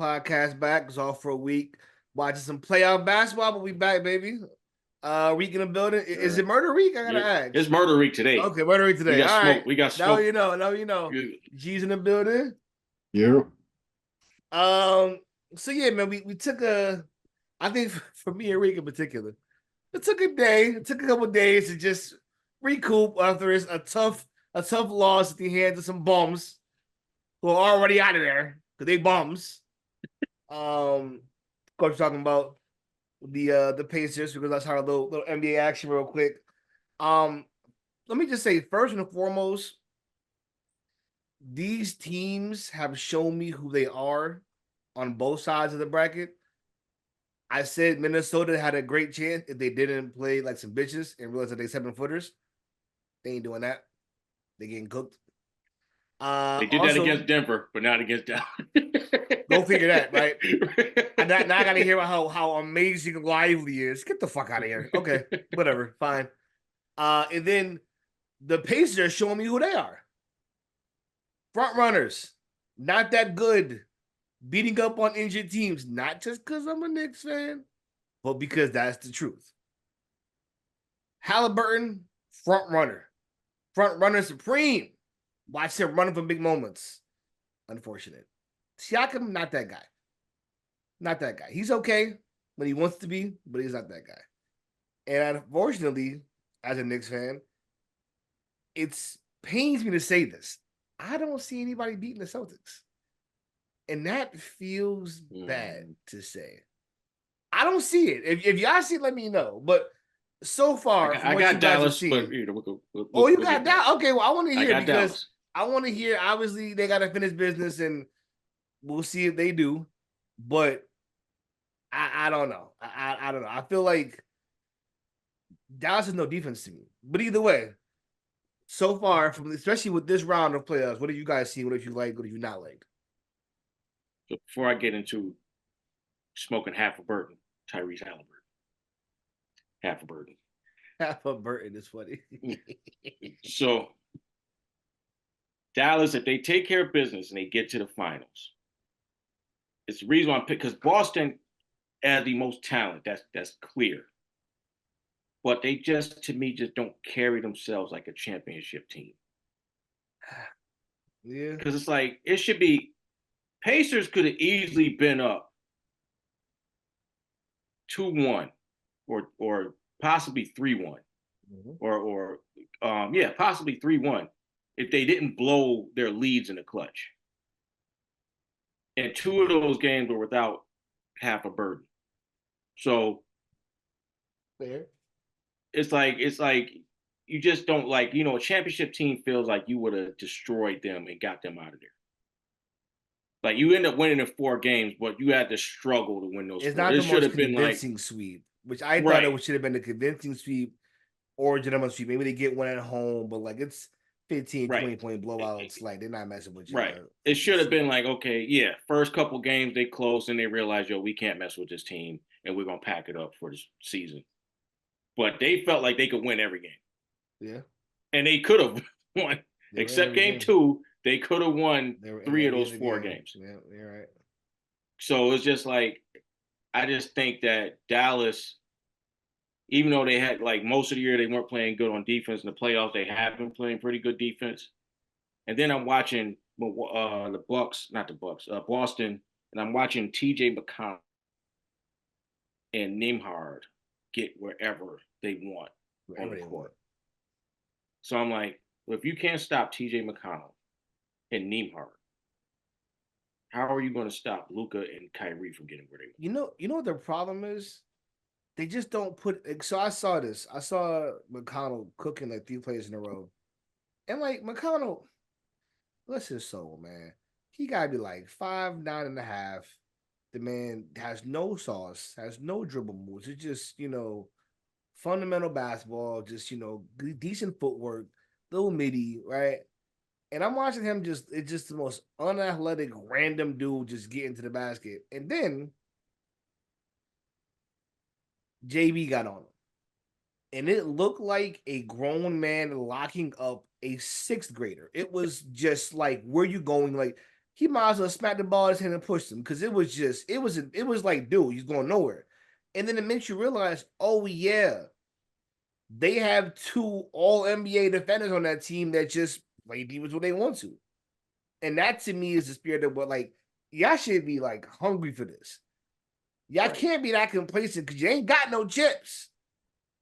Podcast back. It's off for a week. Watching some playoff basketball, but we back, baby. Week in the building. Is it murder week? I gotta ask. It's murder week today. Okay, murder week today. We got All smoke. right. We got Now smoke. you know. Now you know. G's in the building. Yeah. So yeah, man, we took I think for me and Rick in particular, it took a day. It took a couple of days to just recoup after a tough loss at the hands of some bums who are already out of there because they bums. Of course, talking about the Pacers because that's our little NBA action real quick. Let me just say first and foremost, these teams have shown me who they are on both sides of the bracket. I said Minnesota had a great chance if they didn't play like some bitches and realize that they 7-footers. They ain't doing that. They getting cooked. They did that against Denver, but not against Dallas. Go figure that, right? And now I gotta hear about how amazing Lively is. Get the fuck out of here. Okay, whatever, fine. And then the Pacers are showing me who they are. Front runners, not that good. Beating up on injured teams, not just because I'm a Knicks fan, but because that's the truth. Halliburton, front runner supreme. Watch him running for big moments. Unfortunate. Siakam, not that guy. He's okay when he wants to be, but he's not that guy. And unfortunately, as a Knicks fan, it pains me to say this. I don't see anybody beating the Celtics. And that feels bad to say. I don't see it. If y'all see it, let me know. But so far, I got Dallas. But you got Dallas. Okay, well, I want to hear because Dallas. I want to hear. Obviously, they got to finish business, and we'll see if they do. But I don't know. I don't know. I feel like Dallas has no defense to me. But either way, so far, especially with this round of playoffs, what have you guys seen? What have you liked? What have you not liked? So before I get into smoking half a Burton, Tyrese Halliburton. Half a Burton. Half a Burton is funny. So Dallas, if they take care of business and they get to the finals, it's the reason why I'm picking because Boston has the most talent. That's clear. But they just, to me, just don't carry themselves like a championship team. Yeah. Because it's like, it should be, Pacers could have easily been up 2-1 or possibly 3-1. Mm-hmm. Or possibly 3-1 if they didn't blow their leads in the clutch. And two of those games were without half a Burton. So fair. It's like you just don't like, a championship team feels like you would have destroyed them and got them out of there. Like you end up winning in 4 games, but you had to struggle to win those. It's 4. Not the most convincing sweep, which I thought it should have been the convincing sweep or gentleman's sweep. Maybe they get one at home, but like it's 15, 20 point blowouts. Like they're not messing with you. Right. It should have been like, okay, yeah, first couple games they close and they realize, we can't mess with this team and we're gonna pack it up for the season. But they felt like they could win every game. Yeah. And they could have won. Except game 2, they could have won 3 of those 4 games. Yeah, you're right. So it's just like, I just think that Dallas, even though they had, like, most of the year they weren't playing good on defense in the playoffs, they have been playing pretty good defense. And then I'm watching Boston, and I'm watching TJ McConnell and Nembhard get wherever they want on the court. So I'm like, well, if you can't stop TJ McConnell and Nembhard, how are you going to stop Luka and Kyrie from getting where they want? You know what their problem is? They just don't put. So I saw this. I saw McConnell cooking like 3 plays in a row, and like McConnell, bless his soul, man. He gotta be like 5'9.5". The man has no sauce, has no dribble moves. It's just, fundamental basketball, just, decent footwork, little midi, right? And I'm watching him it's just the most unathletic, random dude just get into the basket. And then JB got on him. And it looked like a grown man locking up a 6th grader. It was just like, where you going? Like, he might as well smack the ball in his hand and push him because it was like, dude, he's going nowhere. And then it makes you realize, oh yeah, they have two all NBA defenders on that team that just play defense when they want to. And that to me is the spirit of what, like, y'all should be like hungry for this. Y'all can't be that complacent because you ain't got no chips.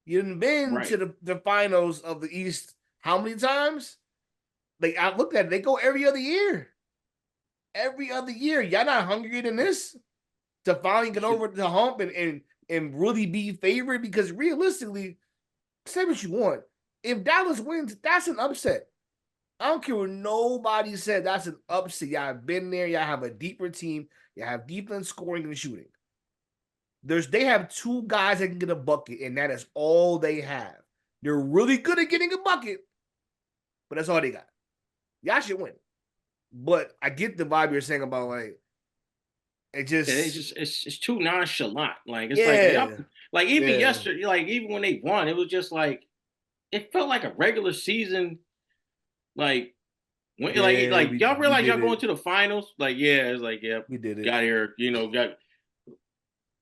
You done been to the finals of the East how many times? Like, I looked at it, they go every other year. Every other year. Y'all not hungrier than this to finally get over the hump and really be favored? Because realistically, say what you want. If Dallas wins, that's an upset. I don't care what nobody said. That's an upset. Y'all have been there. Y'all have a deeper team. You have defense, scoring, and shooting. They have two guys that can get a bucket, and that is all they have. They're really good at getting a bucket, but that's all they got. Y'all should win. But I get the vibe you're saying about, like, it's too nonchalant. Like, it's like even yesterday, like even when they won, it was just like it felt like a regular season. Like when y'all realize y'all going to the finals. Like, it's like, we did it. Got here,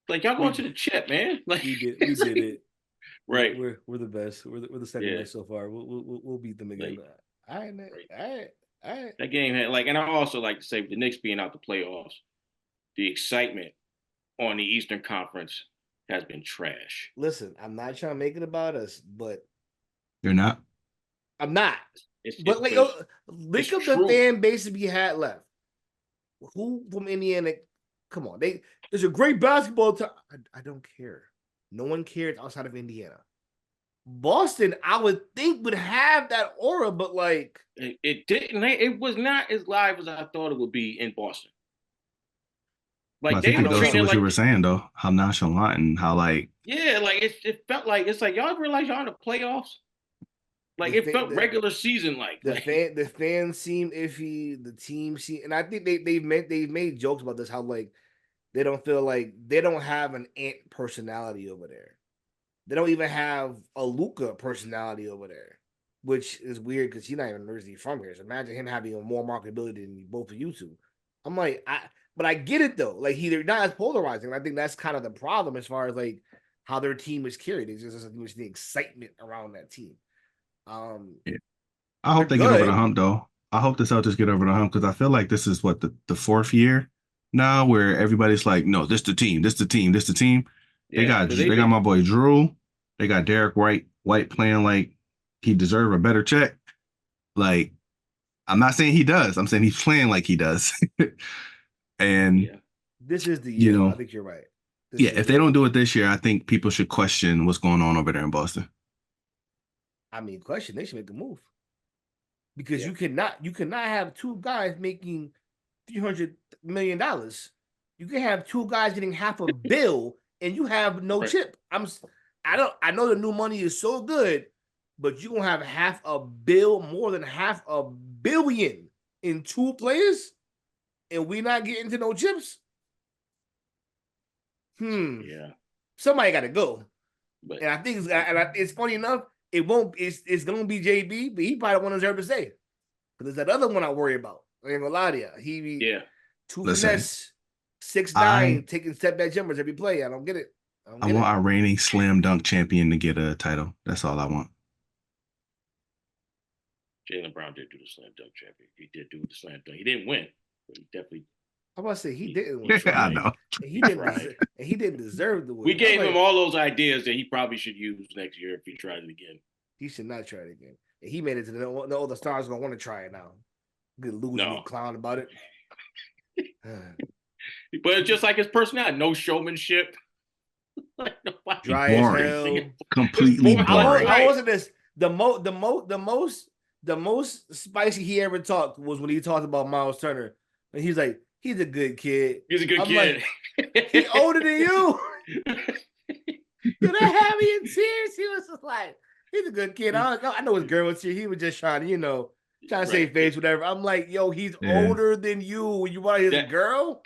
like y'all going to the chip, man. Like we did it. Right. We're the best. We're the second best so far. We'll beat them again. All right. That game had and I also like to say with the Knicks being out the playoffs, the excitement on the Eastern Conference has been trash. Listen, I'm not trying to make it about us, but you're not. I'm not. But look up the fan base that we had left. Who from Indiana? Come on, there's a great basketball team. I don't care. No one cares outside of Indiana. Boston, I would think, would have that aura, but like it didn't. It was not as live as I thought it would be in Boston. Like, I think it goes to what you were saying though, how nonchalant and how like it felt like it's like y'all realize y'all in the playoffs. Like it felt regular season like. The fans seem iffy, the team seem, and I think they've made jokes about this, how like they don't feel like they don't have an Ant personality over there. They don't even have a Luka personality over there, which is weird because he's not even originally from here. So imagine him having more marketability than both of you two. I'm like, but I get it though. Like they're not as polarizing. I think that's kind of the problem as far as like how their team is carried. It's just the excitement around that team. I hope they get over the hump though. I hope the Celtics get over the hump because I feel like this is what the fourth year now where everybody's like, no, this the team. They got my boy Drew. They got Derek White playing like he deserved a better check. Like, I'm not saying he does. I'm saying he's playing like he does. And this is the year. I think you're right. If they don't do it this year, I think people should question what's going on over there in Boston. I mean, they should make a move because you cannot have two guys making $300 million. You can have two guys getting half a bill and you have no chip. I know the new money is so good, but you're gonna have half a bill, more than half a billion in two players, and we not getting to no chips. Somebody got to go. And I think it's funny enough. It won't. It's gonna be JB, but he probably won't deserve to say because there's that other one I worry about. I ain't gonna lie to you. He two finesse, 6'9", taking step back jumpers every play. I don't get it. I want our reigning slam dunk champion to get a title. That's all I want. Jaylen Brown did do the slam dunk champion. He did do the slam dunk. He didn't win, but he definitely. I'm about to say he didn't win. I know. And he didn't deserve the win. We gave him all those ideas that he probably should use next year if he tried it again. He should not try it again. And he made it to no other stars gonna want to try it now. Good loser, clown about it. But it's just like his personality, no showmanship. Dry boring. As hell. Completely boring. How wasn't this? The most spicy he ever talked was when he talked about Miles Turner. And he's like, he's a good kid. He's a good kid. Like, he older than you. Did I have me in tears? He was just like, he's a good kid. I know his girl was here. He was just trying to, trying to save face, whatever. I'm like, yo, he's older than you. You want his girl?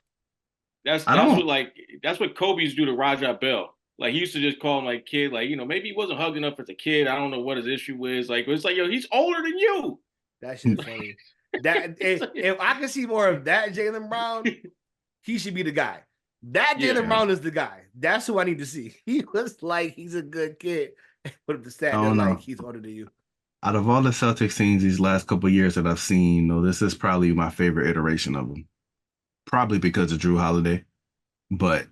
That's what Kobe's do to Raja Bell. Like he used to just call him like kid, like maybe he wasn't hugging up as a kid. I don't know what his issue is. Like it's like, yo, he's older than you. That shit is funny. That if I can see more of that Jaylen Brown, he should be the guy. That Jaylen Brown is the guy. That's who I need to see. He was like he's a good kid. Put up the stat, they're like he's older than you. Out of all the Celtics teams these last couple of years that I've seen, this is probably my favorite iteration of them. Probably because of Jrue Holiday, but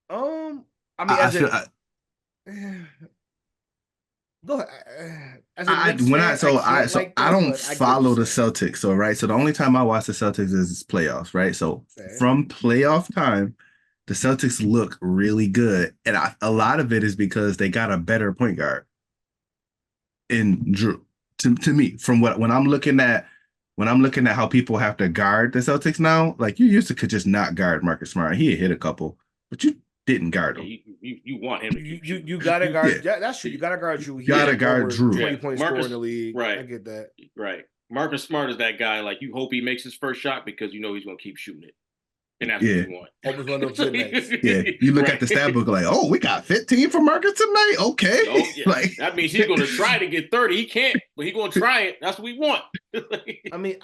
I mean, go ahead. I don't follow the Celtics. So right. So the only time I watch the Celtics is playoffs, right? So from playoff time, the Celtics look really good. And a lot of it is because they got a better point guard in Jrue. To me, from when I'm looking at how people have to guard the Celtics now, like you used to could just not guard Marcus Smart. He hit a couple, but you didn't guard him. You want him. You gotta guard. Yeah. That's true. You gotta guard Jrue. You gotta guard Jrue. 20 points score in the league. Right. I get that. Right. Marcus Smart is that guy. Like you hope he makes his first shot because you know he's gonna keep shooting it, and that's what you want. Almost one of those nights. Yeah. You look at the stat book like, oh, we got 15 for Marcus tonight. Okay. Oh, yeah. Like that means he's gonna try to get 30. He can't, but he's gonna try it. That's what we want. I mean,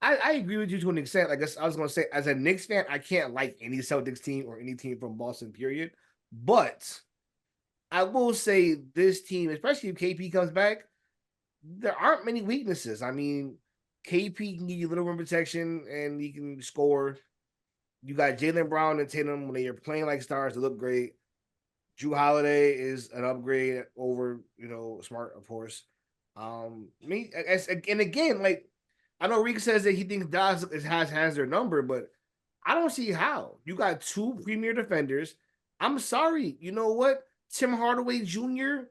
I agree with you to an extent. Like I was gonna say, as a Knicks fan, I can't like any Celtics team or any team from Boston, period. But I will say this team, especially if KP comes back, there aren't many weaknesses. I mean, KP can give you a little rim protection and he can score. You got Jaylen Brown and Tatum when they are playing like stars, they look great. Jrue Holiday is an upgrade over, Smart, of course. And again, like I know Reek says that he thinks Dallas has their number, but I don't see how. You got two premier defenders. I'm sorry. You know what? Tim Hardaway Jr.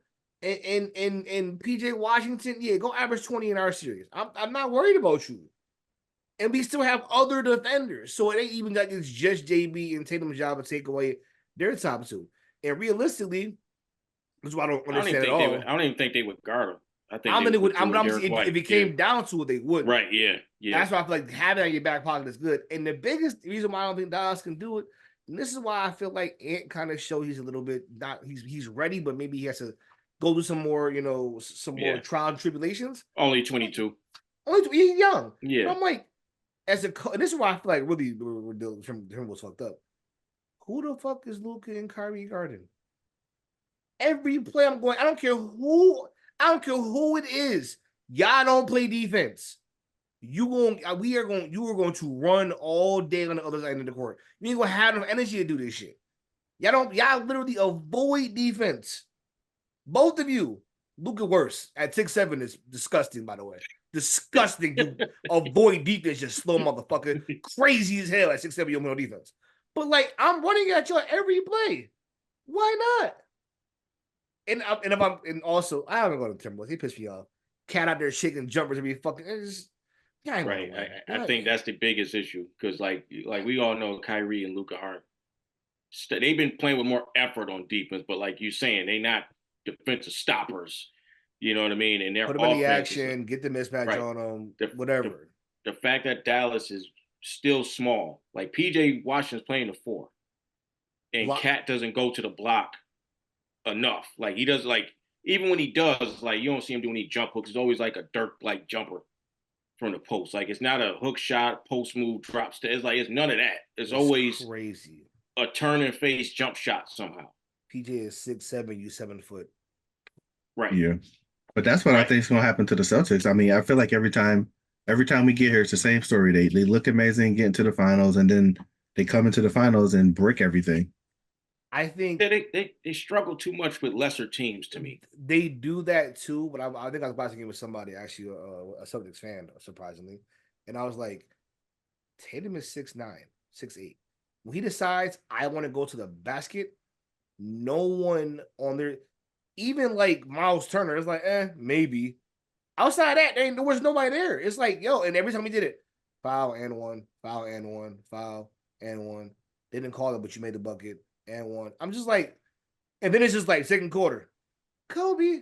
and PJ Washington, go average 20 in our series. I'm not worried about you. And we still have other defenders. So it ain't even like it's just JB and Tatum's job to take away their top two. And realistically, that's why I don't understand at all. I don't even think they would guard him. I think if it came down to it, they would. Right, yeah. That's why I feel like having it in your back pocket is good. And the biggest reason why I don't think Dallas can do it, and this is why I feel like Ant kind of showed he's a little bit he's ready, but maybe he has to go through some more, more trial and tribulations. Only 22. He's young. Yeah. But I'm like, and this is why I feel like really the term was fucked up. Who the fuck is Luka and Kyrie guarding? Every play I'm going, I don't care who it is. Y'all don't play defense. You are going to run all day on the other side of the court. You ain't gonna have enough energy to do this shit. Y'all literally avoid defense. Both of you. Luka worse at 6'7" is disgusting, by the way. Disgusting to avoid defense, just slow motherfucker. Crazy as hell at 6'7", you no defense. But like I'm running at you every play. Why not? And also I haven't gone to Timberwolves. He pissed me off. Cat out there shaking jumpers and be fucking. Right. I think that's the biggest issue because like we all know Kyrie and Luka aren't. They've been playing with more effort on defense, but like you're saying, they not defensive stoppers. You know what I mean? And they're put them in the action, get the mismatch on them, whatever. The fact that Dallas is still small, like PJ Washington's playing the 4, and Cat doesn't go to the block enough. Like he does, like even when he does, like you don't see him doing any jump hooks. It's always like a Dirk like jumper from the post. Like it's not a hook shot, post move, drop step. It's like it's none of that. It's always crazy. A turn and face jump shot somehow. PJ is 6'7", you 7 foot. Right. Yeah. But that's what I think is going to happen to the Celtics. I mean, I feel like every time we get here, it's the same story. They look amazing, get into the finals, and then they come into the finals and brick everything. I think they struggle too much with lesser teams to me. They do that too, but I think I was watching a game with somebody, actually, a Celtics fan, surprisingly, and I was like, Tatum is 6'9", 6'8". When he decides I want to go to the basket, no one on there, even like Miles Turner, is like, maybe. Outside of that, there was nobody there. It's like, yo, and every time he did it, foul and one, foul and one, foul and one. They didn't call it, but you made the bucket and one. I'm just like, and then it's just like second quarter. Kobe.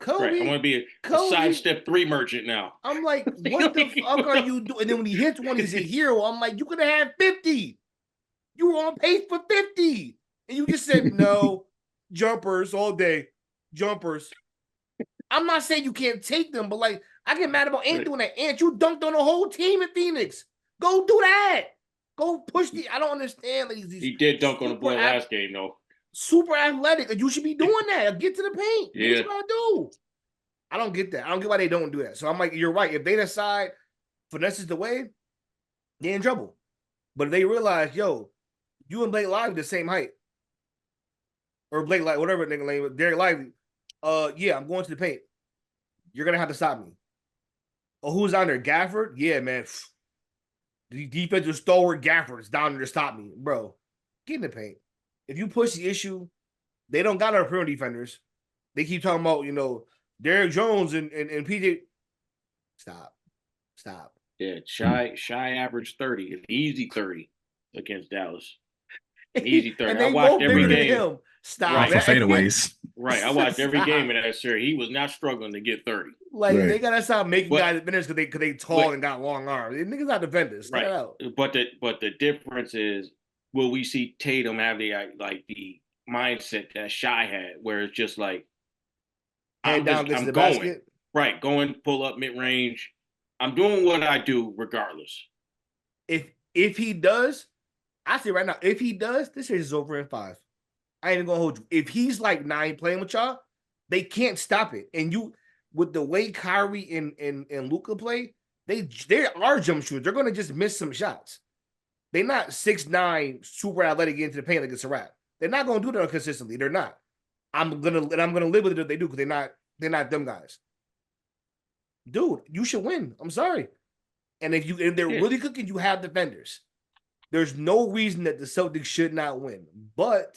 Right. I want to be a sidestep 3 merchant now. I'm like, what the fuck are you doing? And then when he hits one, he's a hero. I'm like, you could have had 50. You were on pace for 50. And you just said, no, jumpers all day. Jumpers. I'm not saying you can't take them, but like, I get mad about Ant doing that. Ant, you dunked on the whole team in Phoenix. Go do that. Go push the. I don't understand. Like, he did dunk on the boy last game though. Super athletic. You should be doing that. Get to the paint. Yeah. What you gotta do? I don't get that. I don't get why they don't do that. So I'm like, you're right. If they decide finesse is the way, they're in trouble. But if they realize, yo, you and Blake Lively the same height, or Blake Lively, whatever nigga name, Derek Lively. Yeah, I'm going to the paint. You're gonna have to stop me. Oh, who's on there? Gafford? Yeah, man. The defensive stalwart Gafford is down there to stop me, bro. Get in the paint. If you push the issue, they don't got our perimeter defenders. They keep talking about, you know, Derrick Jones and PJ. Stop. Yeah, Shy averaged 30, an easy 30 against Dallas. Easy 30. I watched every game. Stop. Right. For fadeaways. Right. I watched every game in that series. He was not struggling to get 30. Like, they gotta stop making guys defenders because they tall and got long arms. Niggas not defenders. Right. But the difference is, will we see Tatum have the mindset that Shy had, where it's just like, I'm going. Basket. Right. Going, pull up mid range. I'm doing what I do regardless. If he does, I say right now, if he does, this series is over in 5. I ain't even gonna hold you. If he's like 9 playing with y'all, they can't stop it. And you, with the way Kyrie and Luka play, they are jump shooters. They're gonna just miss some shots. They're not 6'9", super athletic into the paint like it's a wrap. They're not gonna do that consistently. They're not. I'm gonna live with it if they do, because they're not them guys. Dude, you should win. I'm sorry. And if they're really cooking, you have defenders. There's no reason that the Celtics should not win. But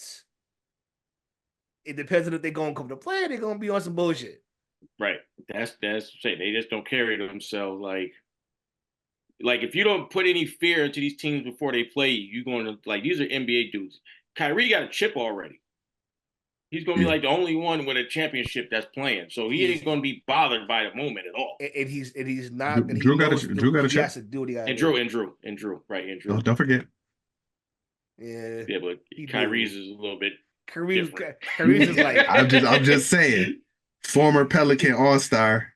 it depends on if they're gonna come to play or they're gonna be on some bullshit. Right. That's say they just don't carry themselves like if you don't put any fear into these teams before they play you, you're going to these are NBA dudes. Kyrie got a chip already. He's going to be the only one with a championship that's playing, so he ain't going to be bothered by the moment at all. And he's not. Drew got a chip. And Drew, right? And Drew. Oh, don't forget. Yeah, but Kyrie's is a little bit. Kyrie's is like. I'm just saying. Former Pelican All-Star.